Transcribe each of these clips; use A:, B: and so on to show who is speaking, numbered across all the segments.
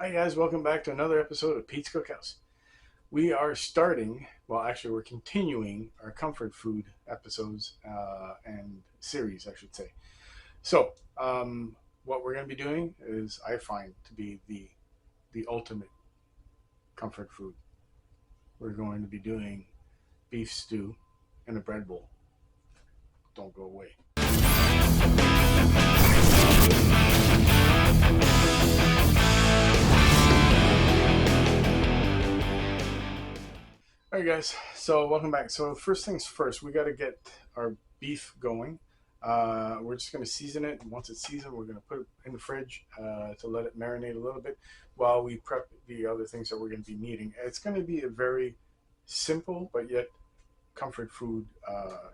A: Hi guys, welcome back to another episode of Pete's Cookhouse. We are starting, well, actually, we're continuing our comfort food episodes and series, I should say. So, what we're going to be doing is, I find to be the ultimate comfort food. We're going to be doing beef stew in a bread bowl. Don't go away. All right, guys. So welcome back. So first things first, we got to get our beef going. We're just going to season it. Once it's seasoned, we're going to put it in the fridge to let it marinate a little bit while we prep the other things that we're going to be needing. It's going to be a very simple but yet comfort food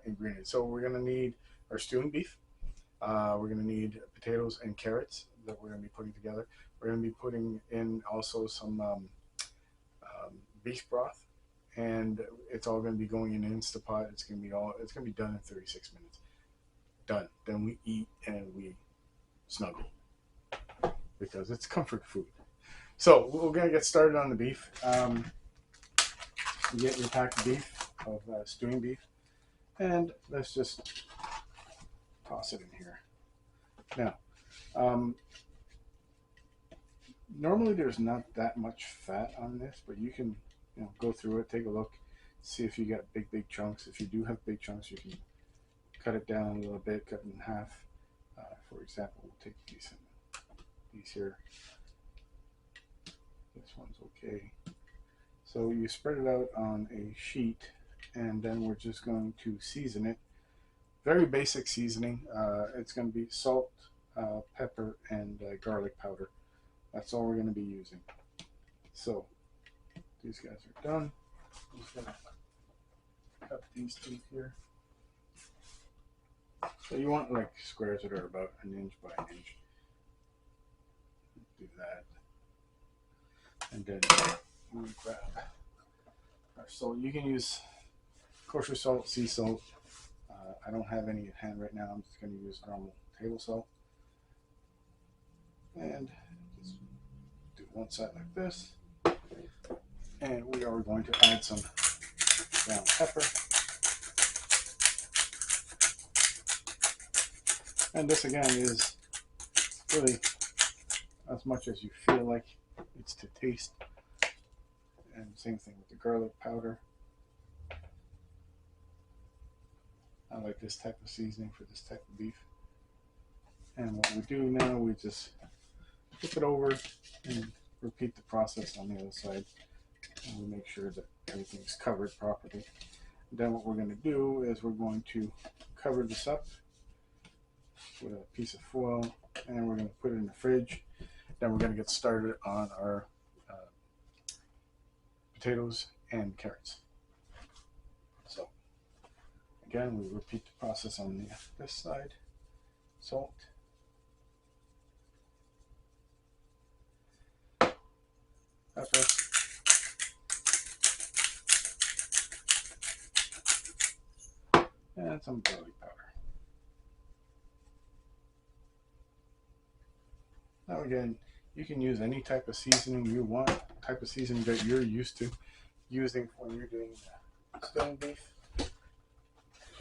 A: ingredient. So we're going to need our stewing beef. We're going to need potatoes and carrots that we're going to be putting together. We're going to be putting in also some beef broth, and it's all going to be going in an Instapot. It's going to be all. It's going to be done in 36 minutes. Done. Then we eat and we snuggle because it's comfort food. So we're going to get started on the beef. You get your pack of beef, of stewing beef, and let's just toss it in here. Now, um, normally there's not that much fat on this, but you can go through it, take a look, see if you got big chunks. If you do have big chunks, you can cut it down a little bit, cut it in half. For example, we'll take these here. This one's okay. So you spread it out on a sheet, and then we're just going to season it. Very basic seasoning. It's going to be salt, pepper, and garlic powder. That's all we're going to be using. So these guys are done. I'm just going to cut these teeth here. So you want like squares that are about an inch by an inch. Do that. And then we grab our salt. You can use kosher salt, sea salt. I don't have any at hand right now. I'm just going to use normal table salt. And just do one side like this. And we are going to add some ground pepper. And this again is really as much as you feel like it's to taste. And same thing with the garlic powder. I like this type of seasoning for this type of beef. And what we do now, we just flip it over and repeat the process on the other side. And we make sure that everything's covered properly. And then what we're going to do is we're going to cover this up with a piece of foil, and we're going to put it in the fridge. Then we're going to get started on our potatoes and carrots. So again, we repeat the process on this side. Salt, pepper, and some garlic powder. Now again, you can use any type of seasoning you want, type of seasoning that you're used to using when you're doing stone beef.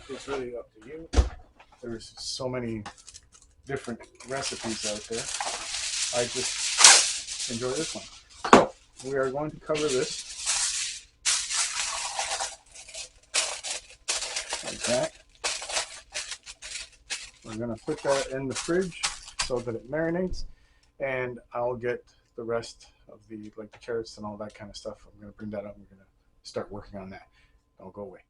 A: It's really up to you. There's so many different recipes out there. I just enjoy this one. So we are going to cover this like that. We're going to put that in the fridge so that it marinates, and I'll get the rest of the carrots and all that kind of stuff. I'm going to bring that up. We're going to start working on that. Don't go away.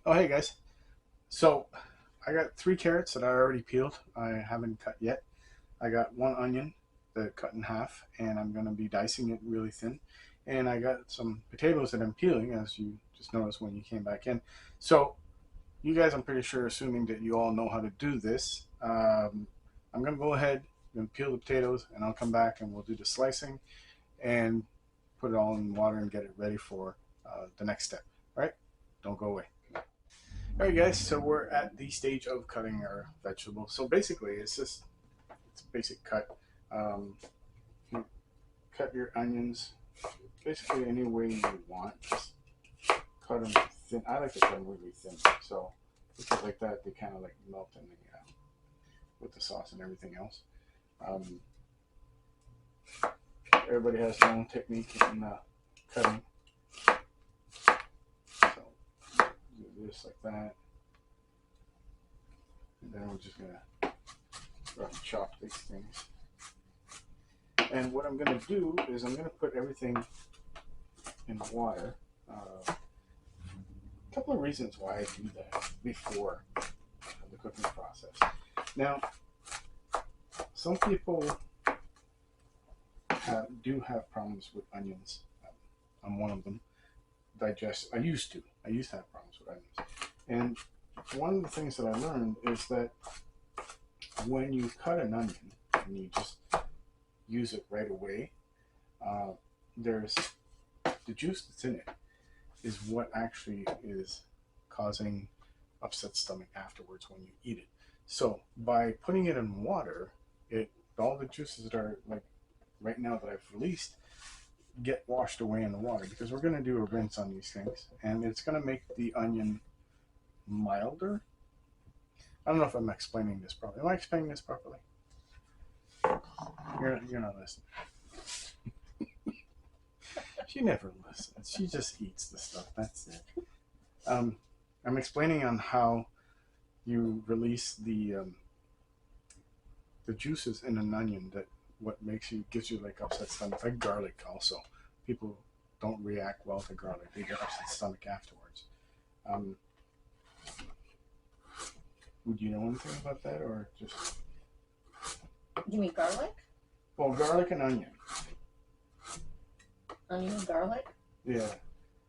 A: Oh, hey guys. So I got 3 carrots that I already peeled. I haven't cut yet. I got 1 onion that cut in half, and I'm going to be dicing it really thin. And I got some potatoes that I'm peeling, as you just noticed when you came back in. So you guys, I'm pretty sure, assuming that you all know how to do this, I'm going to go ahead and peel the potatoes, and I'll come back and we'll do the slicing and put it all in water and get it ready for the next step. All right? Don't go away. All right, guys, so we're at the stage of cutting our vegetables. So basically, it's it's a basic cut. You cut your onions basically any way you want. Just cut them thin. I like to cut them really thin. So because like that, they kind of like melt in the with the sauce and everything else. Everybody has their own technique in cutting. So do this like that, and then we're just gonna rough chop these things. And what I'm gonna do is I'm gonna put everything in water. A couple of reasons why I do that before the cooking process. Now, some people do have problems with onions. I'm one of them. I used to have problems with onions. And one of the things that I learned is that when you cut an onion and you just use it right away, there's the juice that's in it is what actually is causing upset stomach afterwards when you eat it. So by putting it in water, all the juices that are like right now that I've released get washed away in the water, because we're going to do a rinse on these things, and it's going to make the onion milder. I don't know if I'm explaining this properly. Am I explaining this properly? You're not listening. She never listens. She just eats the stuff. That's it. I'm explaining on how you release the juices in an onion, that what gives you like upset stomach, like garlic also. People don't react well to garlic. They get upset stomach afterwards. Would you know anything about that, or just?
B: You mean garlic?
A: Well, garlic and onion.
B: Onion and garlic?
A: Yeah.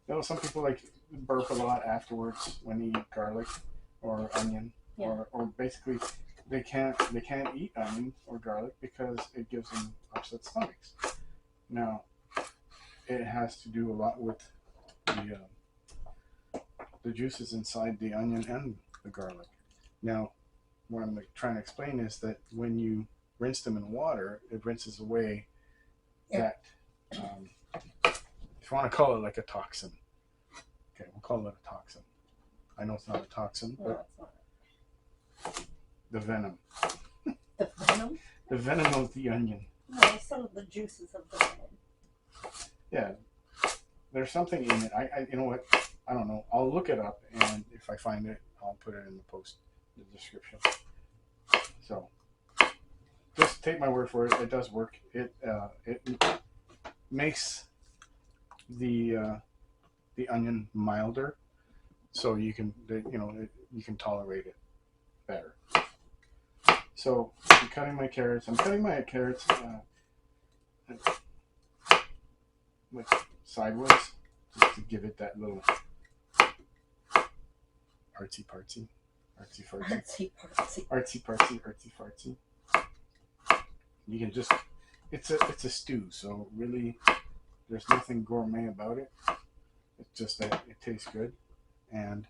A: You know, some people like burp a lot afterwards when they eat garlic or onion,
B: yeah.
A: or basically they can't eat onion or garlic because it gives them upset stomachs. Now, it has to do a lot with the juices inside the onion and the garlic. Now, what I'm trying to explain is that when you rinse them in water, it rinses away that, if you want to call it like a toxin. Okay, we'll call it a toxin. I know it's not a toxin, but
B: No, it's not.
A: The venom.
B: The venom?
A: The venom of the onion.
B: No, some of the juices of the venom.
A: Yeah, there's something in it. I you know what? I don't know. I'll look it up, and if I find it, I'll put it in the description. So, just take my word for it. It does work. It makes the onion milder, so you can you can tolerate it better. So I'm cutting my carrots. Like sideways, just to give it that little artsy fartsy. You can just, it's a stew, so really there's nothing gourmet about it. It's just that it tastes good, and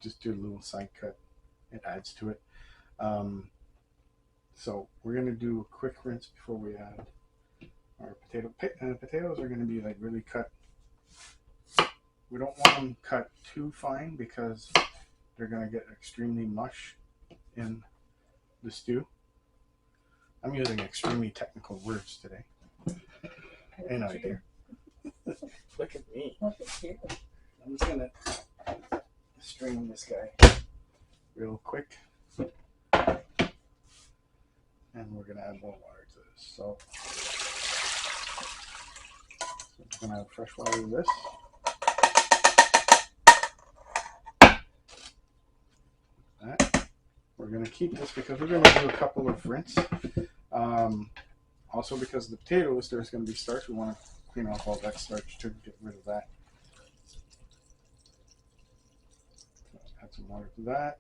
A: just do a little side cut. It adds to it. So we're gonna do a quick rinse before we add our potatoes are gonna be like really cut. We don't want them cut too fine because they're gonna get extremely mush in the stew. I'm using extremely technical words today. Ain't I, dear? Look at me.
B: Look at you.
A: I'm just gonna strain this guy real quick. And we're going to add more water to this. So we're going to add fresh water to this. That. We're going to keep this because we're going to do a couple of rinse. Also, because the potatoes, there's going to be starch. We want to clean off all that starch to get rid of that. So add some water to that.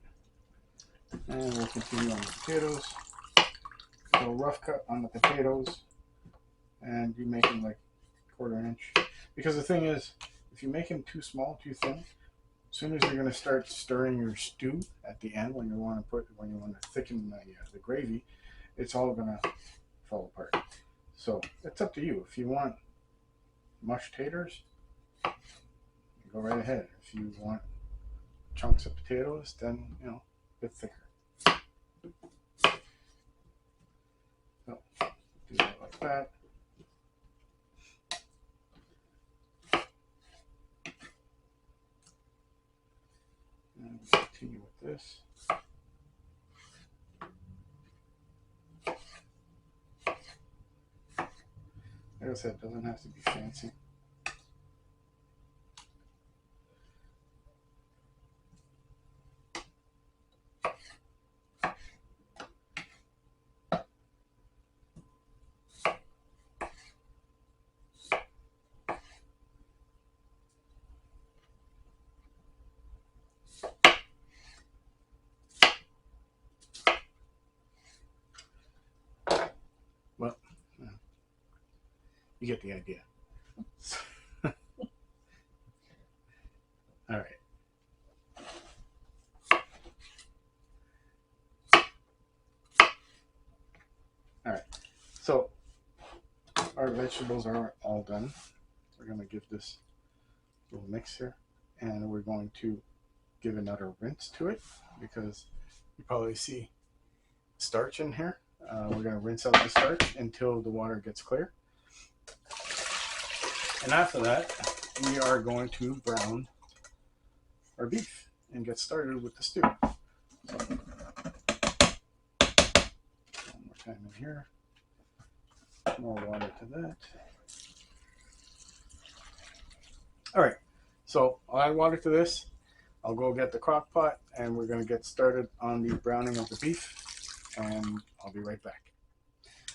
A: And we'll continue on the potatoes. So rough cut on the potatoes, and you make them like 1/4 inch. Because the thing is, if you make them too small, too thin, soon as you're going to start stirring your stew at the end, when you want to thicken the gravy, it's all going to fall apart. So it's up to you. If you want mushed taters, go right ahead. If you want chunks of potatoes, then a bit thicker. So do that like that. And we'll continue with this. Like I said, it doesn't have to be fancy. Well, you get the idea. All right. All right. So our vegetables are all done. We're going to give this little mix here, and we're going to give another rinse to it because you probably see starch in here. We're going to rinse out the starch until the water gets clear. And after that, we are going to brown our beef and get started with the stew. So, one more time in here. More water to that. All right, so I'll add water to this. I'll go get the crock pot, and we're going to get started on the browning of the beef, and I'll be right back.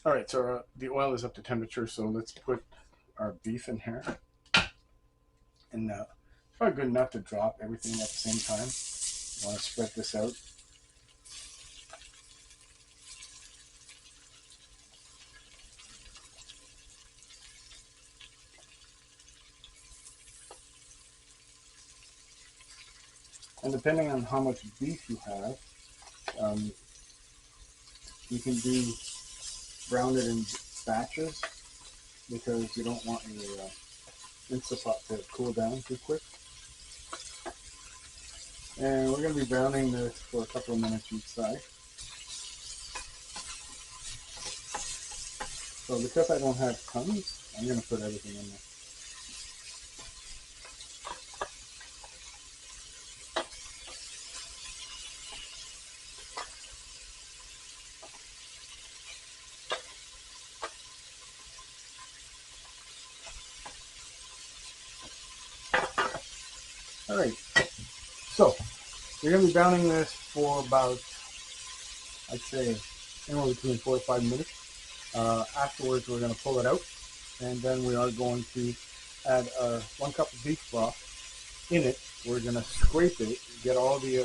A: All right, so the oil is up to temperature, so let's put our beef in here. And it's probably good enough to drop everything at the same time. You want to spread this out. And depending on how much beef you have, you can brown it in batches because you don't want your Instant Pot to cool down too quick. And we're going to be browning this for a couple of minutes each side. So because I don't have tons, I'm going to put everything in there. All right, so we're going to be browning this for about, I'd say, anywhere between 4 or 5 minutes. Afterwards, we're going to pull it out, and then we are going to add 1 cup of beef broth. In it, we're going to scrape it, get all the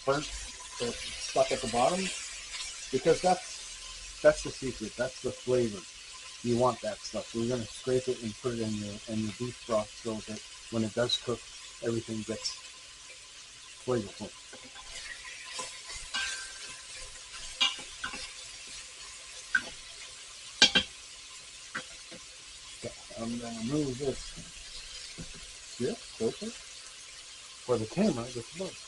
A: burnt stuff at the bottom, because that's the secret, that's the flavor. You want that stuff. So we're going to scrape it and put it in your beef broth so that when it does cook, everything gets flavorful. So I'm going to move this here closer for the camera just above.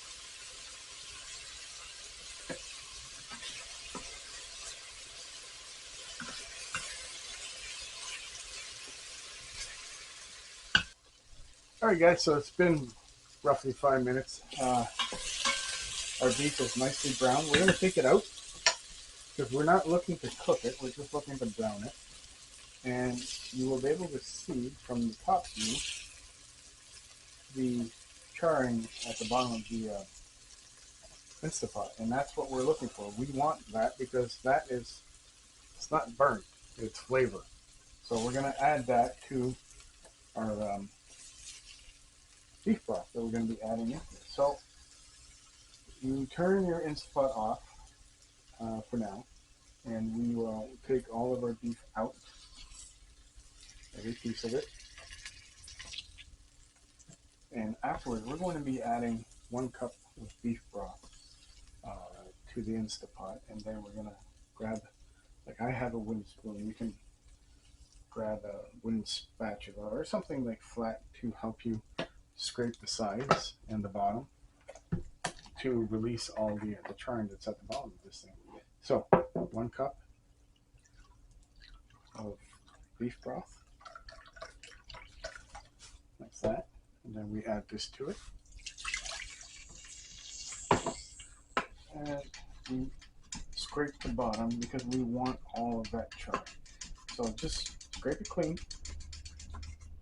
A: All right, guys, so it's been roughly 5 minutes. Our beef is nicely browned. We're going to take it out because we're not looking to cook it. We're just looking to brown it. And you will be able to see from the top view the charring at the bottom of the Instant Pot. And that's what we're looking for. We want that because it's not burnt, it's flavor. So we're going to add that to our beef broth that we're going to be adding in. So you turn your Instant Pot off for now, and we will take all of our beef out, every piece of it. And afterwards, we're going to be adding 1 cup of beef broth to the Instapot, and then we're gonna grab, like I have a wooden spoon. You can grab a wooden spatula or something like flat to help you scrape the sides and the bottom to release all the charring that's at the bottom of this thing. So 1 cup of beef broth, like that, and then we add this to it, and we scrape the bottom because we want all of that char. So just scrape it clean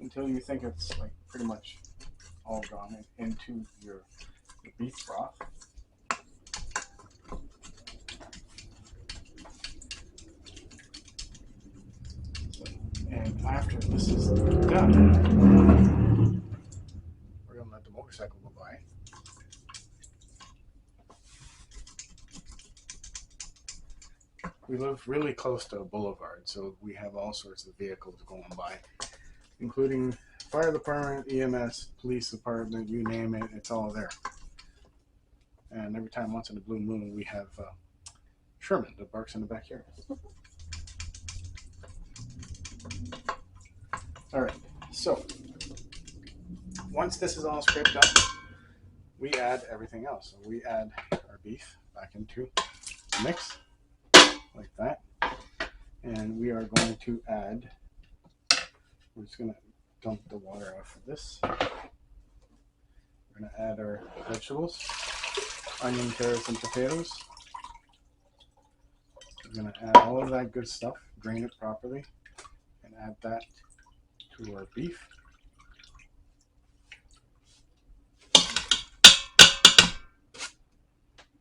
A: until you think it's like pretty much all gone into your beef broth. And after this is done, we're gonna let the motorcycle go by. We live really close to a boulevard, so we have all sorts of vehicles going by, including fire department, EMS, police department, you name it, it's all there. And every time once in a blue moon, we have Sherman that barks in the backyard. All right, so once this is all scraped up, we add everything else. So we add our beef back into the mix, like that. And we are going to add, we're just going to dump the water off of this. We're going to add our vegetables, onion, carrots, and potatoes. We're going to add all of that good stuff, drain it properly, and add that to our beef.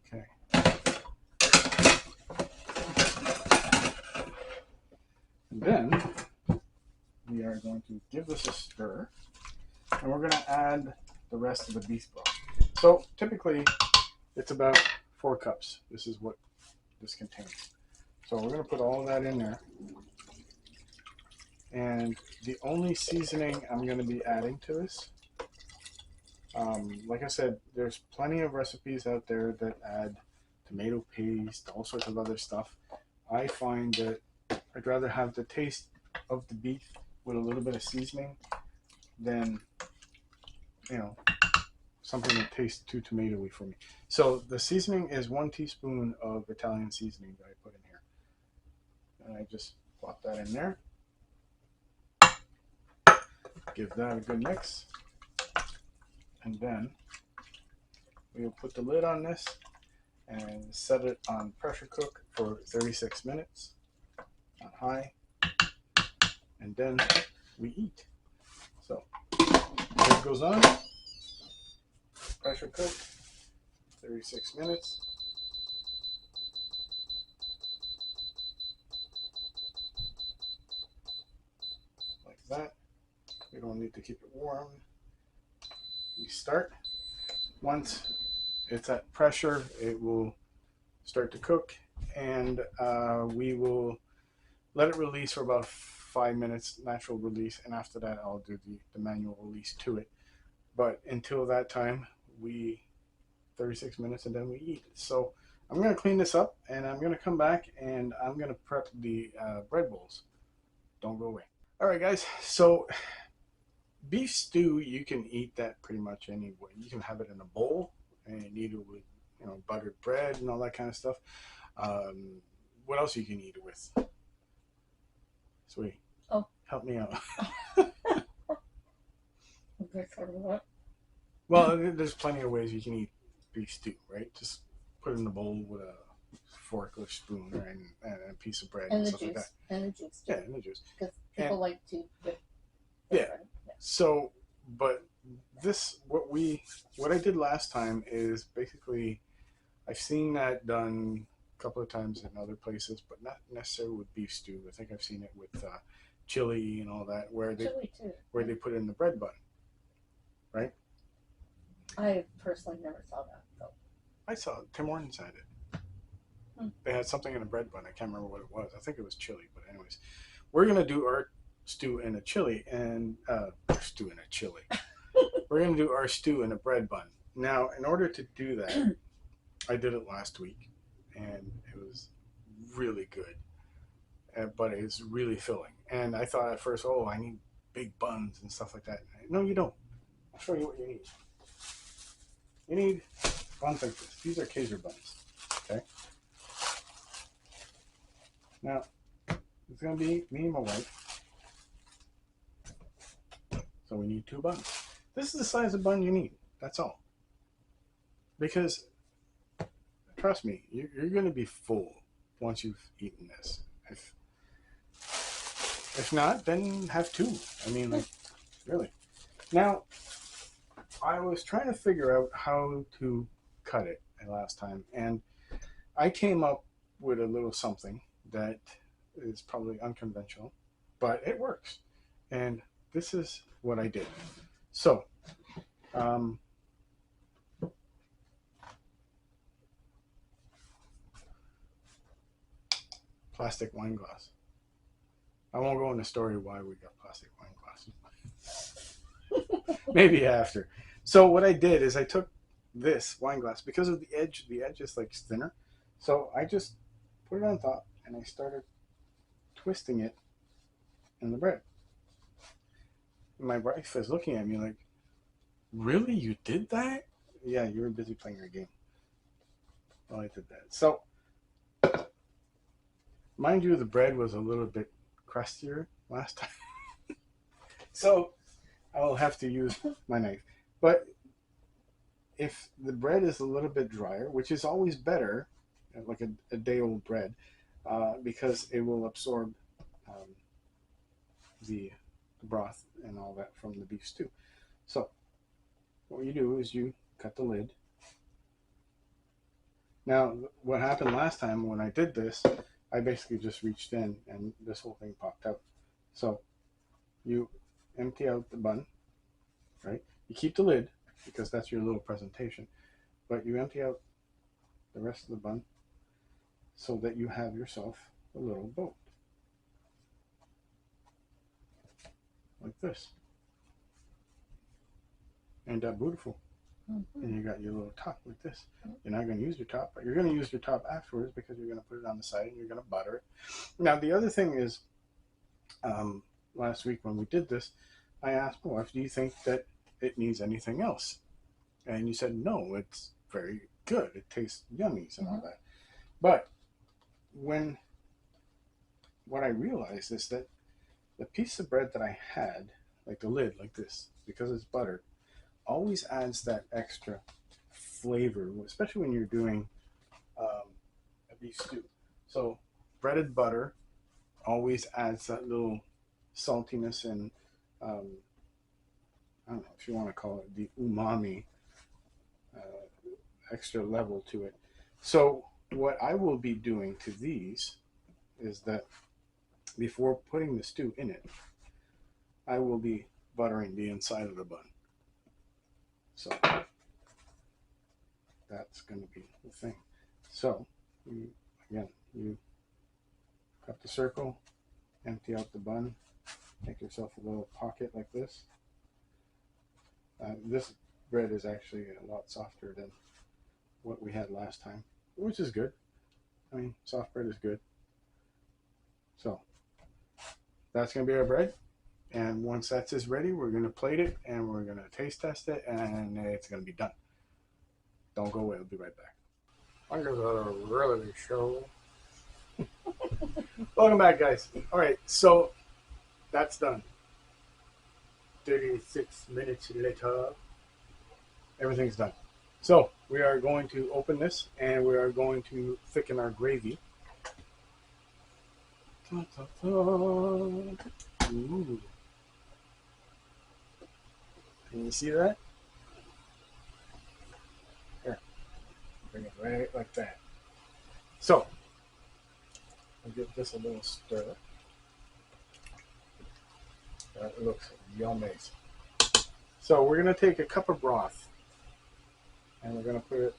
A: Okay. And then we are going to give this a stir, and we're going to add the rest of the beef broth. So typically it's about 4 cups. This is what this contains. So we're going to put all of that in there. And the only seasoning I'm going to be adding to this, like I said, there's plenty of recipes out there that add tomato paste, all sorts of other stuff. I find that I'd rather have the taste of the beef with a little bit of seasoning than, you know, something that tastes too tomatoey for me. So the seasoning is 1 teaspoon of Italian seasoning that I put in here. And I just plop that in there. Give that a good mix. And then we'll put the lid on this and set it on pressure cook for 36 minutes on high. And then we eat. So lid goes on, pressure cook, 36 minutes. Like that. We don't need to keep it warm. We start. Once it's at pressure, it will start to cook, and we will let it release for about 5 minutes, natural release, and after that I'll do the manual release to it. But until that time, 36 minutes, and then we eat. So I'm going to clean this up, and I'm going to come back, and I'm going to prep the bread bowls. Don't go away. All right, guys, so beef stew, you can eat that pretty much any way. You can have it in a bowl and eat it with, you know, buttered bread and all that kind of stuff. What else you can eat it with? Sweetie, help me out. Well, there's plenty of ways you can eat beef stew, right? Just put it in a bowl with a fork or spoon and a piece of bread and stuff like that.
B: And the juice. Too.
A: Yeah, and the juice.
B: Because people like to whip.
A: Yeah. So, but this, what I did last time is basically, I've seen that done a couple of times in other places, but not necessarily with beef stew. I think I've seen it with chili and all that, where they put it in the bread bun, right?
B: I personally never saw that. So.
A: I saw it. Tim Hortons had it. They had something in a bread bun. I can't remember what it was. I think it was chili, but anyways, we're gonna do our stew in a chili and we're we're going to do our stew in a bread bun. Now, in order to do that, I did it last week, and it was really good, but it's really filling. And I thought at first, oh, I need big buns and stuff like that. No, you don't. I'll show you what you need. You need buns like this. These are Kaiser buns. Okay. Now, it's going to be me and my wife. So we need 2 buns. This is the size of bun you need. That's all. Because, trust me, you're going to be full once you've eaten this. If not, then have 2. I mean, like, really. Now, I was trying to figure out how to cut it last time, and I came up with a little something that is probably unconventional, but it works. And this is what I did. So, plastic wine glass. I won't go into the story why we got plastic wine glasses. Maybe after. So what I did is I took this wine glass because of the edge is like thinner. So I just put it on top and I started twisting it in the bread. And my wife is looking at me like, really? You did that? Yeah, you were busy playing your game. Well, I did that. So, mind you, the bread was a little bit crustier last time. So, I will have to use my knife. But if the bread is a little bit drier, which is always better, like a day-old bread, because it will absorb the broth and all that from the beef stew. So, what you do is you cut the lid. Now, what happened last time when I did this, I basically just reached in and this whole thing popped out. So, you empty out the bun, right? You keep the lid because that's your little presentation, but you empty out the rest of the bun so that you have yourself a little boat. Like this. Ain't that beautiful? Mm-hmm. And you got your little top like this. You're not going to use your top, but you're going to use your top afterwards because you're going to put it on the side and you're going to butter it. Now, the other thing is, last week when we did this, I asked my wife, do you think that it needs anything else? And you said, no, it's very good. It tastes yummies and all that. But what I realized is that the piece of bread that I had, like the lid, like this, because it's buttered, always adds that extra flavor, especially when you're doing a beef stew. So breaded butter always adds that little saltiness and I don't know if you want to call it the umami extra level to it. So what I will be doing to these is that before putting the stew in it, I will be buttering the inside of the bun. So that's going to be the thing. So you cut the circle, empty out the bun, make yourself a little pocket like this. This bread is actually a lot softer than what we had last time, which is good. I mean, soft bread is good. So that's going to be our bread. And once that's ready, we're going to plate it and we're going to taste test it and it's going to be done. Don't go away. I'll be right back. I guess a reality show. Welcome back, guys. All right, so that's done. 36 minutes later, everything's done. So we are going to open this and we are going to thicken our gravy. Ooh. Can you see that? Here, bring it right like that. So I'll give this a little stir. That looks yummy. So we're going to take a cup of broth and we're going to put it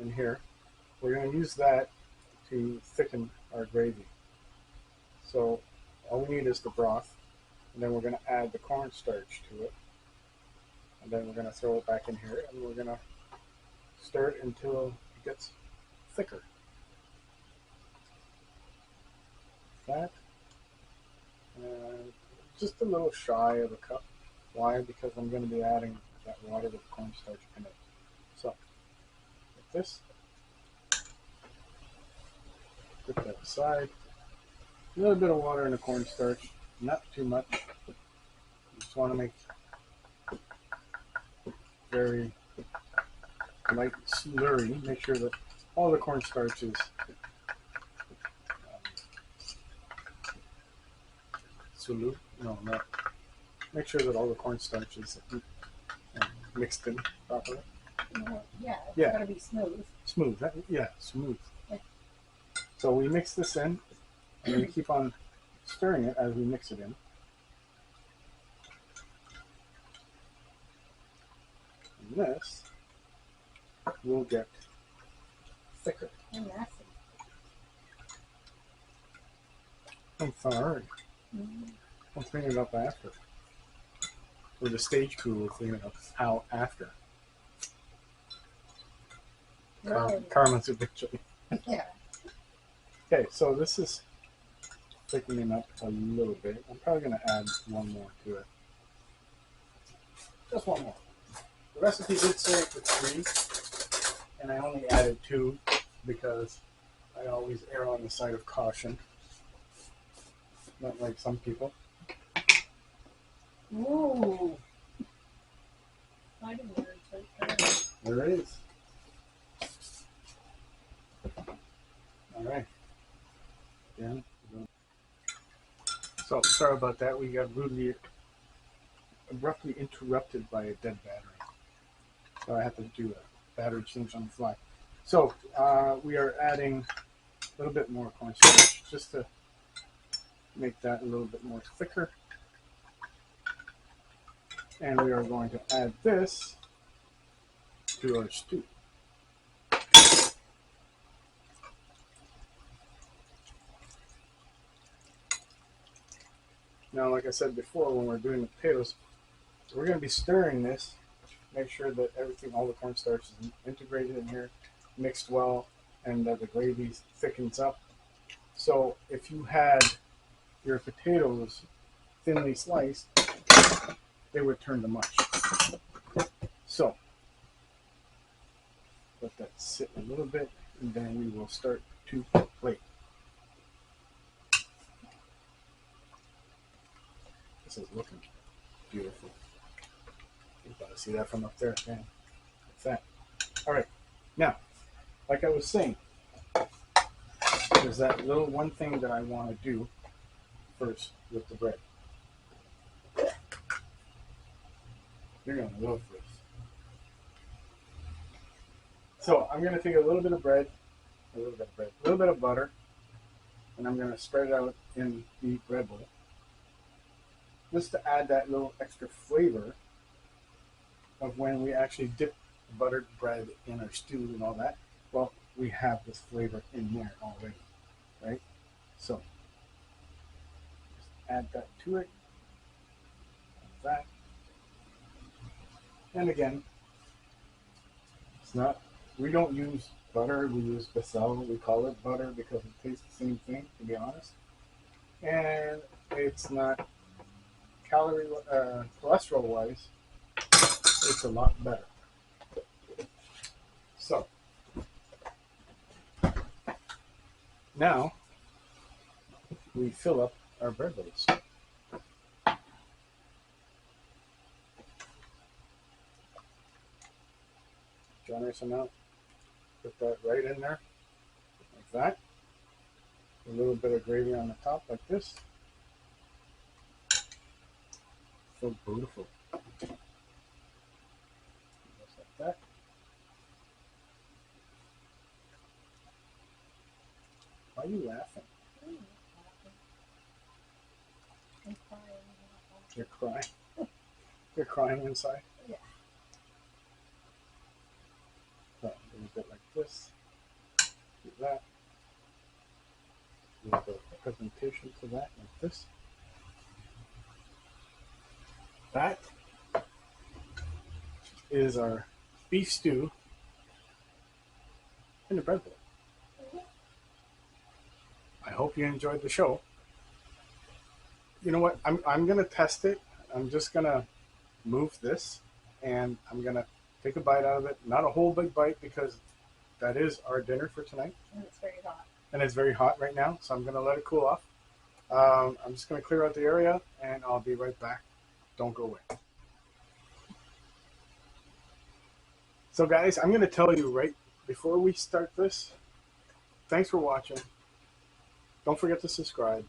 A: in here. We're going to use that to thicken our gravy. So all we need is the broth, and then we're going to add the cornstarch to it. And then we're going to throw it back in here, and we're going to stir it until it gets thicker. That. And just a little shy of a cup. Why? Because I'm going to be adding that water with cornstarch in it. So, like this. Put that aside. A little bit of water in the cornstarch, not too much. You just want to make very light slurry. Make sure that all the cornstarch is solute. No, not. Make sure that all the cornstarch is mixed in properly.
B: Yeah, it's
A: Yeah.
B: gotta be smooth.
A: Smooth. Yeah, smooth. So we mix this in, and we keep on stirring it as we mix it in. And this will get thicker.
B: And nasty.
A: I'm sorry.
B: Mm-hmm.
A: I'll clean it up after. Or the stage crew will clean it up out after.
B: Really?
A: Karma's a bitch.
B: Yeah.
A: Okay, so this is thickening up a little bit. I'm probably going to add one more to it. Just one more. The recipe did say for 3, and I only added 2 because I always err on the side of caution. Not like some people.
B: Ooh. Fighting words right there.
A: There it is. All right. Yeah. So sorry about that. We got abruptly interrupted by a dead battery. So I had to do a battery change on the fly. So we are adding a little bit more cornstarch just to make that a little bit more thicker. And we are going to add this to our stew. Now, like I said before, when we're doing the potatoes, we're going to be stirring this. Make sure that everything, all the cornstarch is integrated in here, mixed well, and that the gravy thickens up. So if you had your potatoes thinly sliced, they would turn to mush. So let that sit a little bit, and then we will start to plate. This is looking beautiful. You gotta see that from up there, man. Like that. All right. Now, like I was saying, there's that little one thing that I want to do first with the bread. You're gonna love this. So I'm gonna take a little bit of bread, a little bit of butter, and I'm gonna spread it out in the bread bowl, just to add that little extra flavor of when we actually dip the buttered bread in our stew and all that. Well, we have this flavor in there already, right? So just add that to it, like that. And again, it's not, we don't use butter, we use Becel. We call it butter because it tastes the same thing, to be honest. And it's not cholesterol wise, it's a lot better. So now we fill up our bread bowls. Generous amount. Put that right in there, like that. A little bit of gravy on the top, like this. So beautiful. Just like that. Why are you laughing?
B: I'm crying.
A: You're crying. You're crying inside.
B: Yeah.
A: So, a little bit like this. Do that. A little bit of presentation to that, like this. That. is our beef stew in the bread bowl. I hope you enjoyed the show. You know what? I'm gonna test it. I'm just gonna move this, and I'm gonna take a bite out of it. Not a whole big bite because that is our dinner for tonight.
B: And it's very hot.
A: And it's very hot right now, so I'm gonna let it cool off. I'm just gonna clear out the area, and I'll be right back. Don't go away. So guys, I'm gonna tell you right before we start this. Thanks for watching. Don't forget to subscribe.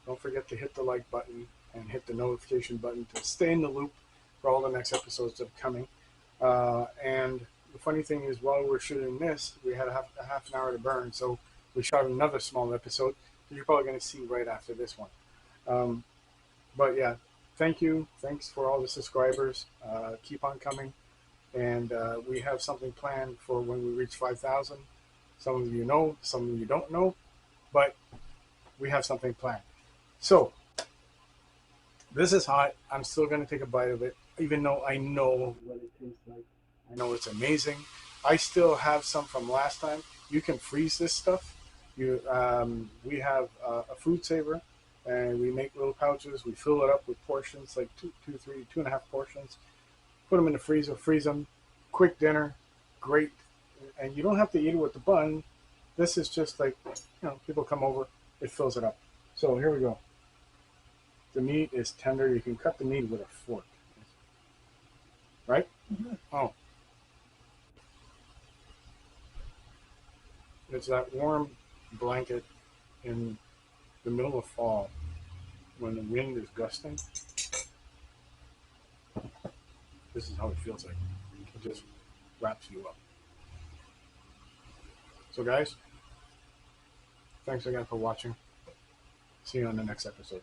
A: Don't forget to hit the like button and hit the notification button to stay in the loop for all the next episodes that are coming. And the funny thing is, while we're shooting this, we had a half an hour to burn, so we shot another small episode that you're probably going to see right after this one. But yeah, thank you. Thanks for all the subscribers. Keep on coming. And we have something planned for when we reach 5,000. Some of you know, some of you don't know, but we have something planned. So, this is hot. I'm still going to take a bite of it, even though I know what it tastes like. I know it's amazing. I still have some from last time. You can freeze this stuff. We have a food saver, and we make little pouches. We fill it up with portions, like 2.5 portions. Put them in the freezer, freeze them. Quick dinner, great. And you don't have to eat it with the bun. This is just like, people come over, it fills it up. So here we go. The meat is tender. You can cut the meat with a fork. Right?
B: Mm-hmm.
A: Oh. It's that warm blanket in the middle of fall when the wind is gusting. This is how it feels like. It just wraps you up. So guys, thanks again for watching. See you on the next episode.